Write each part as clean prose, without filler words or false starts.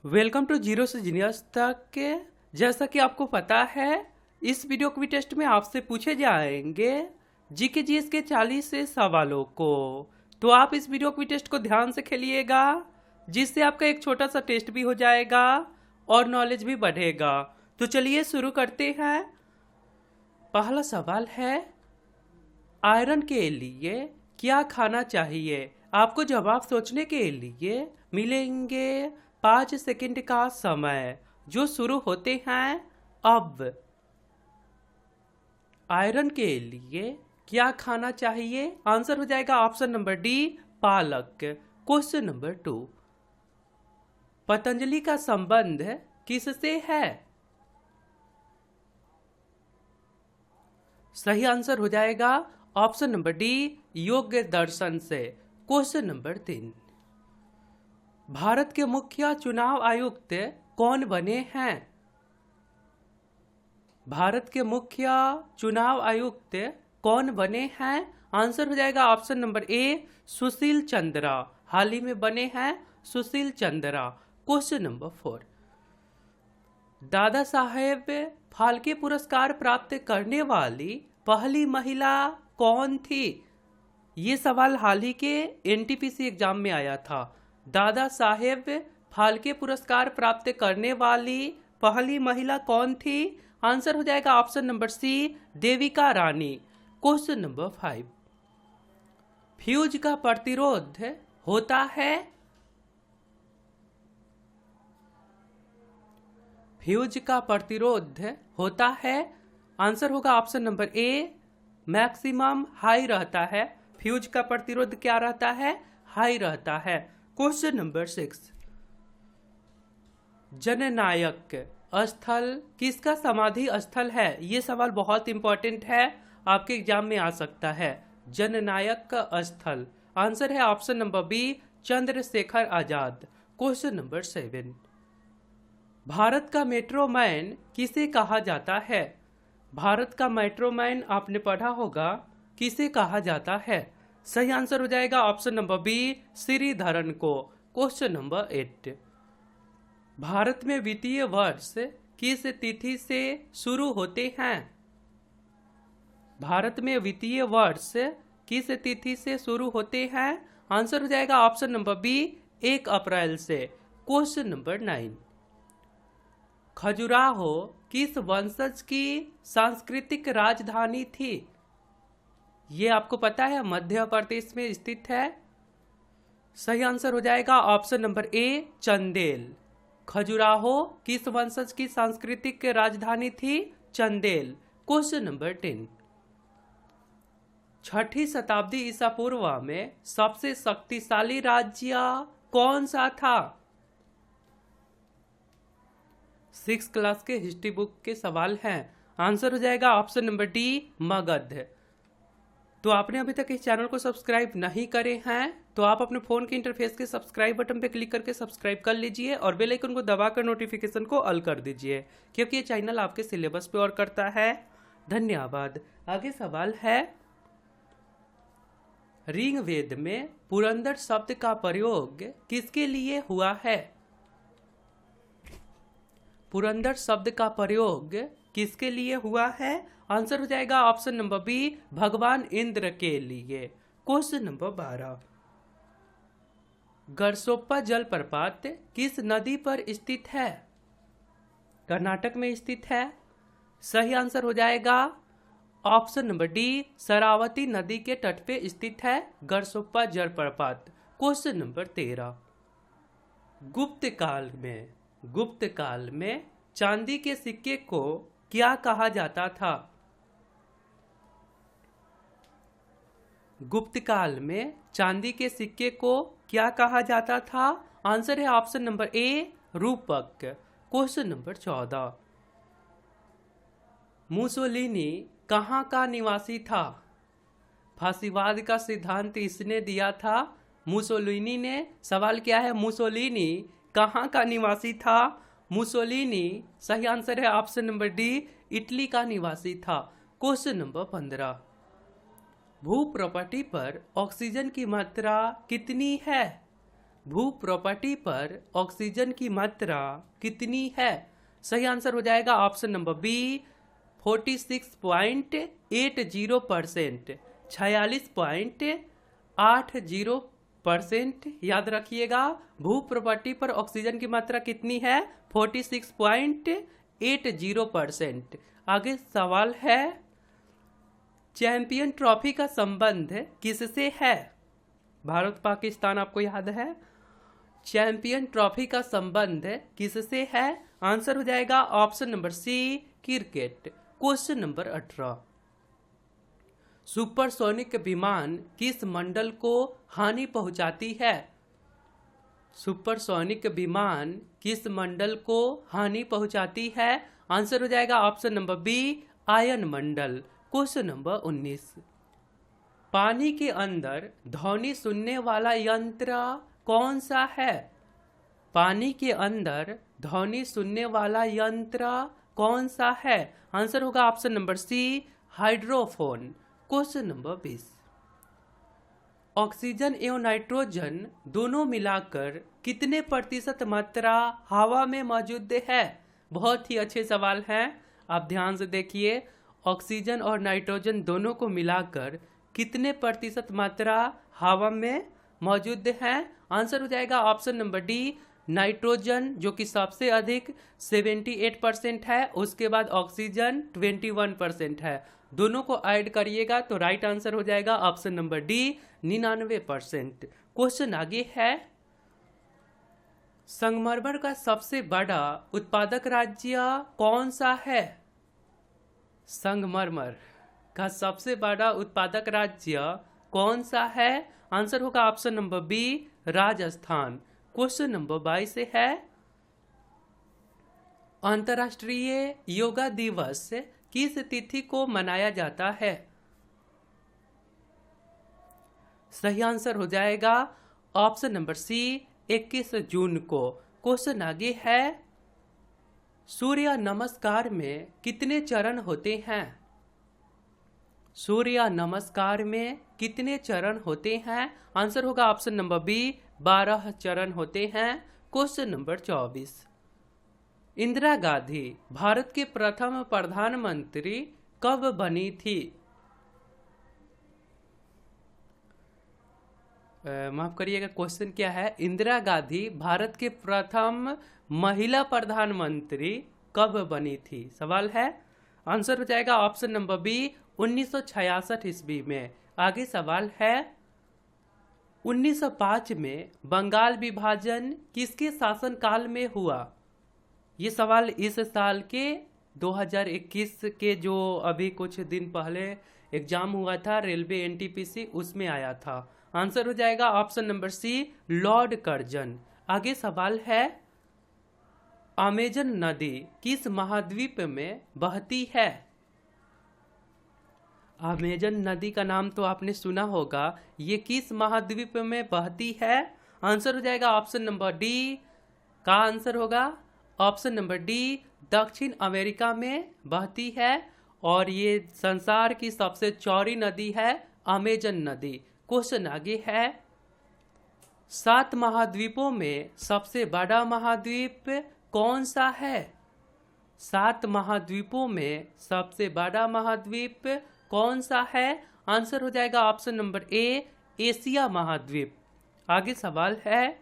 Welcome to zero से genius तक। जैसा कि आपको पता है, इस वीडियो क्विज टेस्ट में आपसे पूछे जाएंगे जीके जीएस के 40 से सवालों को। तो आप इस वीडियो क्विज टेस्ट को ध्यान से खेलिएगा, जिससे आपका एक छोटा सा टेस्ट भी हो जाएगा और नॉलेज भी बढ़ेगा। तो चलिए शुरू करते हैं। पहला सवाल है, आयरन के लिए क्या खाना चाहिए? आपको जवाब सोचने के लिए मिलेंगे 5 सेकंड का समय, जो शुरू होते हैं अब। आयरन के लिए क्या खाना चाहिए? आंसर हो जाएगा ऑप्शन नंबर डी, पालक। क्वेश्चन नंबर 2, पतंजलि का संबंध किससे है? सही आंसर हो जाएगा ऑप्शन नंबर डी, योग दर्शन से। क्वेश्चन नंबर 3, भारत के मुख्य चुनाव आयुक्त कौन बने हैं? भारत के मुख्य चुनाव आयुक्त कौन बने हैं? आंसर हो जाएगा option number A, Sushil Chandra. हाल ही में बने हैं सुशील चंद्रा। क्वेश्चन नंबर 4, दादा साहेब फाल्के पुरस्कार प्राप्त करने वाली पहली महिला कौन थी? ये सवाल हाल ही के एनटीपीसी एग्जाम में आया था। दादा साहेब फाल्के पुरस्कार प्राप्त करने वाली पहली महिला कौन थी? आंसर हो जाएगा ऑप्शन नंबर सी, Devika Rani. Question number 5, fuse का प्रतिरोध होता है? फ्यूज का प्रतिरोध होता है। आंसर होगा option number A, maximum high रहता है। फ्यूज का प्रतिरोध क्या रहता है? हाई रहता है। क्वेश्चन नंबर 6, जननायक स्थल किसका समाधि स्थल है? ये सवाल बहुत इंपॉर्टेंट है, आपके एग्जाम में आ सकता है। जननायक का स्थल आंसर है option number B, Chandrashekhar Azad. Question number 7, Bharat का मेट्रोमैन किसे कहा जाता है? भारत का मेट्रोमैन आपने पढ़ा होगा, किसे कहा जाता है? सही आंसर हो जाएगा ऑप्शन नंबर बी, श्रीधरन को। क्वेश्चन नंबर 8, भारत में वित्तीय वर्ष किस तिथि से शुरू होते हैं? भारत में वित्तीय वर्ष किस तिथि से शुरू होते हैं? आंसर हो जाएगा ऑप्शन नंबर बी, 1 अप्रैल से। क्वेश्चन नंबर 9, खजुराहो किस वंशज की सांस्कृतिक राजधानी थी? ये आपको पता है, मध्य प्रदेश में स्थित है। सही आंसर हो जाएगा option number A, Chandel. Khajuraho किस वंशज की सांस्कृतिक राजधानी थी? चंदेल। क्वेश्चन नंबर 10, 6ठी शताब्दी ईसा पूर्व में सबसे शक्तिशाली राज्य कौन सा था? 6 क्लास के हिस्ट्री बुक के सवाल हैं। आंसर हो जाएगा ऑप्शन नंबर डी, मगध। तो आपने अभी तक इस चैनल को सब्सक्राइब नहीं करे हैं तो आप अपने फोन के इंटरफेस के सब्सक्राइब बटन पर क्लिक करके सब्सक्राइब कर लीजिए और बेल आइकन को दबाकर नोटिफिकेशन को ऑल कर दीजिए, क्योंकि ये चैनल आपके सिलेबस पे और करता है। धन्यवाद। आगे सवाल है, ऋग्वेद में पुरंदर शब्द का प्रयोग किसके लिए हुआ है? पुरंदर शब्द का प्रयोग किसके लिए हुआ है? आंसर हो जाएगा ऑप्शन नंबर बी, भगवान इंद्र के लिए। क्वेश्चन नंबर 12, गरसोप्पा जलप्रपात किस नदी पर स्थित है? कर्नाटक में स्थित है। सही आंसर हो जाएगा ऑप्शन नंबर डी, शरावती नदी के तट पे स्थित है गरसोप्पा जलप्रपात। क्वेश्चन नंबर 13, गुप्त काल में चांदी के सिक्के को क्या कहा जाता था? गुप्त काल में चांदी के सिक्के को क्या कहा जाता था? आंसर है ऑप्शन नंबर ए, रूपक। क्वेश्चन नंबर 14, मुसोलिनी कहाँ का निवासी था? फांसीवाद का सिद्धांत इसने दिया था, मुसोलिनी ने। सवाल क्या है, मुसोलिनी कहाँ का निवासी था? मुसोलिनी सही आंसर है ऑप्शन नंबर डी, इटली का निवासी था। क्वेश्चन नंबर 15, भू प्रॉपर्टी पर ऑक्सीजन की मात्रा कितनी है? भू प्रॉपर्टी पर ऑक्सीजन की मात्रा कितनी है? सही आंसर हो जाएगा ऑप्शन नंबर बी 46.80%, 46.80%। याद रखिएगा, भू प्रॉपर्टी पर ऑक्सीजन की मात्रा कितनी है? 46.80%। आगे सवाल है, चैंपियन ट्रॉफी का संबंध किससे है? भारत पाकिस्तान आपको याद है। चैंपियन ट्रॉफी का संबंध किससे है? आंसर हो जाएगा option number C cricket. Question number 18, supersonic विमान किस मंडल को हानि पहुंचाती है? सुपरसोनिक विमान किस मंडल को हानि पहुंचाती है? आंसर हो जाएगा ऑप्शन नंबर बी आयन मंडल। क्वेश्चन नंबर 19, पानी के अंदर ध्वनि सुनने वाला यंत्र कौन सा है? पानी के अंदर ध्वनि सुनने वाला यंत्र कौन सा है? आंसर होगा option number C hydrophone. Question number 20, oxygen एवं नाइट्रोजन दोनों मिलाकर कितने प्रतिशत मात्रा हवा में मौजूद है? बहुत ही अच्छे सवाल हैं, आप ध्यान से देखिए। ऑक्सीजन और नाइट्रोजन दोनों को मिलाकर कितने प्रतिशत मात्रा हवा में मौजूद है? आंसर हो जाएगा ऑप्शन नंबर डी नाइट्रोजन, जो कि सबसे अधिक 78% है, उसके बाद ऑक्सीजन 21% है। दोनों को ऐड करिएगा तो राइट आंसर हो जाएगा ऑप्शन नंबर डी 99%। क्वेश्चन आगे है, संगमरमर का सबसे बड़ा उत्पादक राज्य कौन सा है? संगमरमर का सबसे बड़ा उत्पादक राज्य कौन सा है? आंसर होगा option number B Rajasthan. Question number 22 है, अंतर्राष्ट्रीय योगा दिवस किस तिथि को मनाया जाता है? सही आंसर हो जाएगा ऑप्शन नंबर सी 21 जून को। क्वेश्चन आगे है, सूर्य नमस्कार में कितने चरण होते हैं? सूर्य नमस्कार में कितने चरण होते हैं? आंसर होगा ऑप्शन नंबर बी 12 चरण होते हैं। क्वेश्चन नंबर 24, इंदिरा गांधी भारत के प्रथम प्रधानमंत्री कब बनी थी? माफ करिएगा, क्वेश्चन क्या है? इंदिरा गांधी भारत के प्रथम महिला प्रधानमंत्री कब बनी थी? सवाल है, आंसर हो जाएगा ऑप्शन नंबर बी 1966 ईस्वी में। आगे सवाल है, 1905 में बंगाल विभाजन किसके शासनकाल में हुआ? ये सवाल इस साल के 2021 के जो अभी कुछ दिन पहले एग्जाम हुआ था रेलवे एनटीपीसी, उसमें आया था। आंसर हो जाएगा option number C Lord Curzon. आगे सवाल है, अमेजन नदी किस महाद्वीप में बहती है? अमेजन नदी का नाम तो आपने सुना होगा, ये किस महाद्वीप में बहती है? आंसर हो जाएगा ऑप्शन नंबर डी का आंसर होगा ऑप्शन नंबर डी दक्षिण अमेरिका में बहती है, और ये संसार की सबसे चौड़ी नदी है अमेजन नदी। क्वेश्चन आगे है, 7 महाद्वीपों में सबसे बड़ा महाद्वीप कौन सा है? 7 महाद्वीपों में सबसे बड़ा महाद्वीप कौन सा है? आंसर हो जाएगा ऑप्शन नंबर ए एशिया महाद्वीप। आगे सवाल है,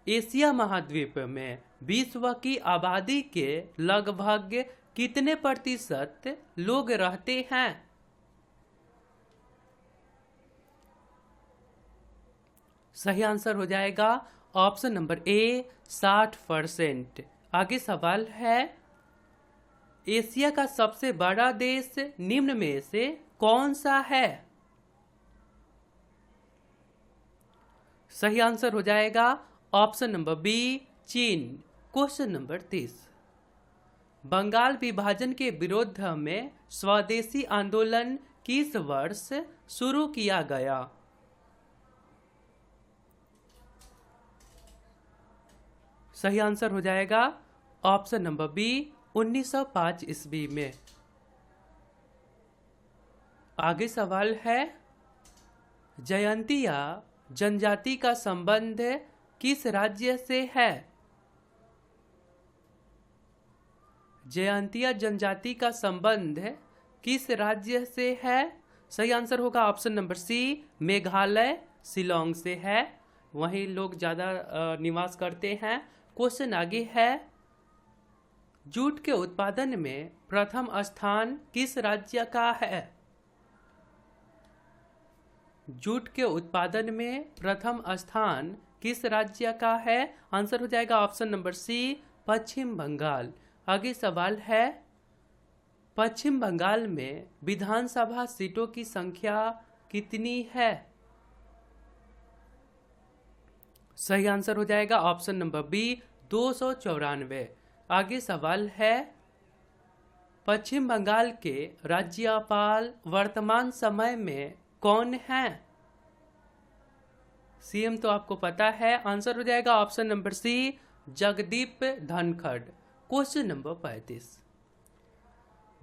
एशिया महाद्वीप में विश्व की आबादी के लगभग कितने प्रतिशत लोग रहते हैं? सही आंसर हो जाएगा ऑप्शन नंबर ए 60%। आगे सवाल है, एशिया का सबसे बड़ा देश निम्न में से कौन सा है? सही आंसर हो जाएगा ऑप्शन नंबर बी चीन। क्वेश्चन नंबर 30, बंगाल विभाजन के विरोध में स्वदेशी आंदोलन किस वर्ष शुरू किया गया? सही आंसर हो जाएगा ऑप्शन नंबर बी 1905 ईस्वी में। आगे सवाल है, जयंतिया जनजाति का संबंध किस राज्य से है? जयंतिया जनजाति का संबंध किस राज्य से है? सही आंसर होगा option number C, Meghalaya, Shillong से है। वहीं लोग ज़्यादा निवास करते हैं। क्वेश्चन आगे है, जूट के उत्पादन में प्रथम स्थान किस राज्य का है? जूट के उत्पादन में प्रथम स्थान किस राज्य का है? आंसर हो जाएगा ऑप्शन नंबर सी, पश्चिम बंगाल। आगे सवाल है, पश्चिम बंगाल में विधानसभा सीटों की संख्या कितनी है? सही आंसर हो जाएगा ऑप्शन नंबर बी, 294। आगे सवाल है, पश्चिम बंगाल के राज्यपाल वर्तमान समय में कौन है? सीएम तो आपको पता है। आंसर हो जाएगा option number C, Jagdeep Dhankhar. Question number 35,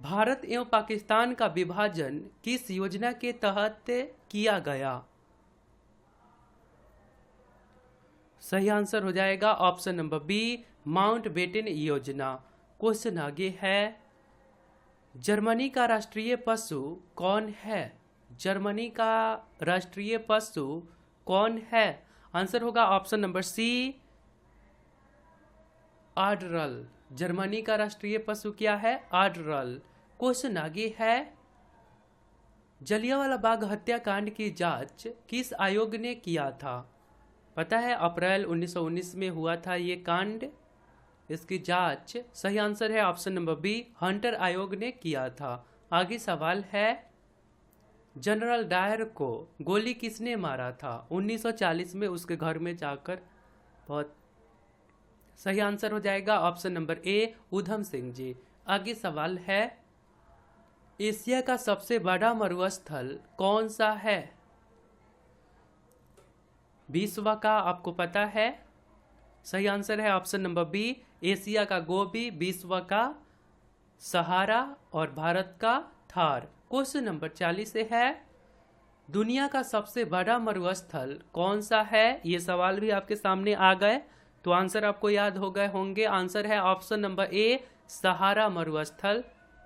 Bharat एवं पाकिस्तान का विभाजन किस योजना के तहत किया गया? सही आंसर हो जाएगा ऑप्शन नंबर बी, माउंटबेटन योजना। क्वेश्चन आगे है, जर्मनी का राष्ट्रीय पशु कौन है? जर्मनी का राष्ट्रीय पशु कौन है? आंसर होगा ऑप्शन नंबर सी, आडरल। जर्मनी का राष्ट्रीय पशु क्या है? आडरल। क्वेश्चन आगे है, जलियांवाला बाग हत्याकांड की जांच किस आयोग ने किया था? पता है, अप्रैल 1919 में हुआ था ये कांड। इसकी जांच, सही आंसर है ऑप्शन नंबर बी, हंटर आयोग ने किया था। आगे सवाल है, जनरल डायर को गोली किसने मारा था? 1940 में उसके घर में जाकर। बहुत सही आंसर हो जाएगा option number A, Udham Singh ji. आगे सवाल है, एशिया का सबसे बड़ा मरुस्थल कौन सा है? विश्व का आपको पता है। सही आंसर है ऑप्शन नंबर बी, एशिया का गोबी, विश्व का सहारा और भारत का थार। क्वेश्चन नंबर 40 है, दुनिया का सबसे बड़ा मरुस्थल कौन सा है? ये सवाल भी आपके सामने आ गए तो आंसर आपको याद हो गए होंगे। आंसर है ऑप्शन नंबर ए, सहारा मरुस्थल,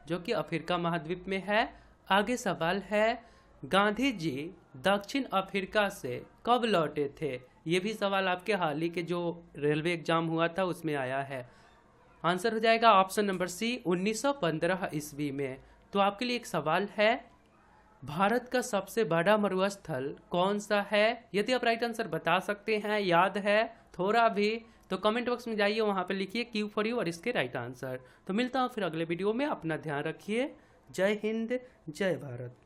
जो कि अफ्रीका महाद्वीप में है। आगे सवाल है, गांधी जी दक्षिण अफ्रीका से कब लौटे थे? ये भी सवाल आपके हाल ही के जो रेलवे एग्जाम हुआ था उसमें आया है। आंसर हो जाएगा ऑप्शन नंबर सी, 1915 ईस्वी में। तो आपके लिए एक सवाल है, भारत का सबसे बड़ा मरुस्थल कौन सा है? यदि आप राइट आंसर बता सकते हैं, याद है थोड़ा भी, तो कमेंट बॉक्स में जाइए, वहाँ पे लिखिए क्यू फॉर यू और इसके राइट आंसर। तो मिलता हूँ फिर अगले वीडियो में। अपना ध्यान रखिए। जय हिंद, जय भारत।